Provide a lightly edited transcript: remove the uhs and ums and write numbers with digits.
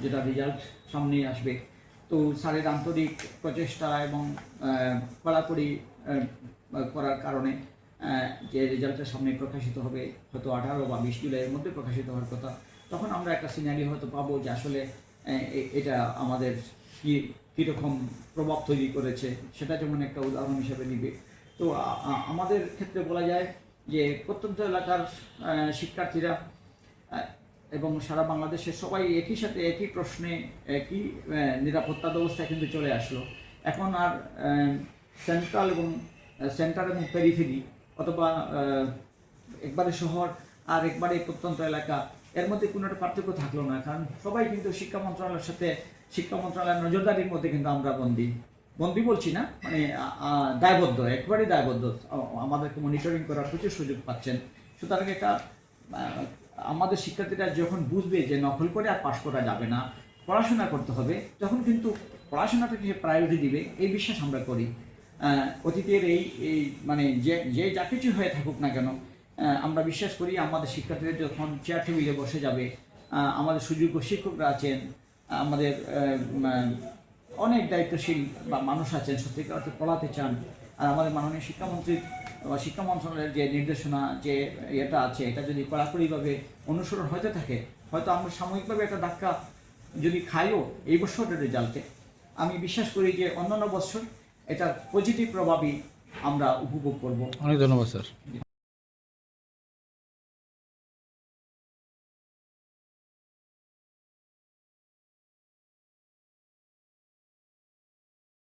যেটা রেজাল্ট সামনে আসবে। তো স্যারের আন্তরিক প্রচেষ্টা এবং কড়াকড়ি করার কারণে যে রেজাল্টের সামনে প্রকাশিত হবে, হয়তো 18 বা 20 জুলাইয়ের মধ্যে প্রকাশিত হওয়ার কথা, তখন আমরা একটা সিনারি হয়তো পাবো যে আসলে এটা আমাদের কীরকম প্রভাব তৈরি করেছে, সেটা যেমন একটা উদাহরণ হিসেবে নিবে। তো আমাদের ক্ষেত্রে বলা যায় যে প্রত্যন্ত এলাকার শিক্ষার্থীরা এবং সারা বাংলাদেশের সবাই একই সাথে একই প্রশ্নে একই নিরাপত্তা ব্যবস্থায় কিন্তু চলে আসলো। এখন আর সেন্টার এবং পেরিফেরি অথবা একবারে শহর আর একবারে প্রত্যন্ত এলাকা, এর মধ্যে কোনো একটা পার্থক্য থাকলো না, কারণ সবাই কিন্তু শিক্ষা মন্ত্রণালয়ের নজরদারির মধ্যে কিন্তু আমরা বন্দি বলছি না, মানে দায়বদ্ধ, একবারে দায়বদ্ধ। আমাদেরকে মনিটরিং করার প্রচুর সুযোগ পাচ্ছেন। সুতরাং এটা আমাদের শিক্ষার্থীরা যখন বুঝবে যে নকল করে আর পাশ করা যাবে না, পড়াশোনা করতে হবে, তখন কিন্তু পড়াশোনাটাকে প্রায়োরিটি দিবে, এই বিশ্বাস আমরা করি। অতীতের এই মানে যে যা কিছু হয়ে থাকুক না কেন, আমরা বিশ্বাস করি আমাদের শিক্ষার্থীদের যখন চেয়ার টেবিলে বসে যাবে, আমাদের সুযোগ্য শিক্ষকরা আছেন, আমাদের অনেক দায়িত্বশীল বা মানুষ আছেন সত্যিকার অর্থে পড়াতে চান, আর আমাদের মাননীয় শিক্ষামন্ত্রীর বা শিক্ষা মন্ত্রণালয়ের যে নির্দেশনা, যে এটা আছে, এটা যদি কড়াকড়িভাবে অনুসরণ হতে থাকে, হয়তো আমরা সাময়িকভাবে একটা ধাক্কা যদি খাইও এই বছরের রেজাল্টে, আমি বিশ্বাস করি যে অন্যান্য বছর এটার পজিটিভ প্রভাবই আমরা উপভোগ করব। অনেক ধন্যবাদ স্যার।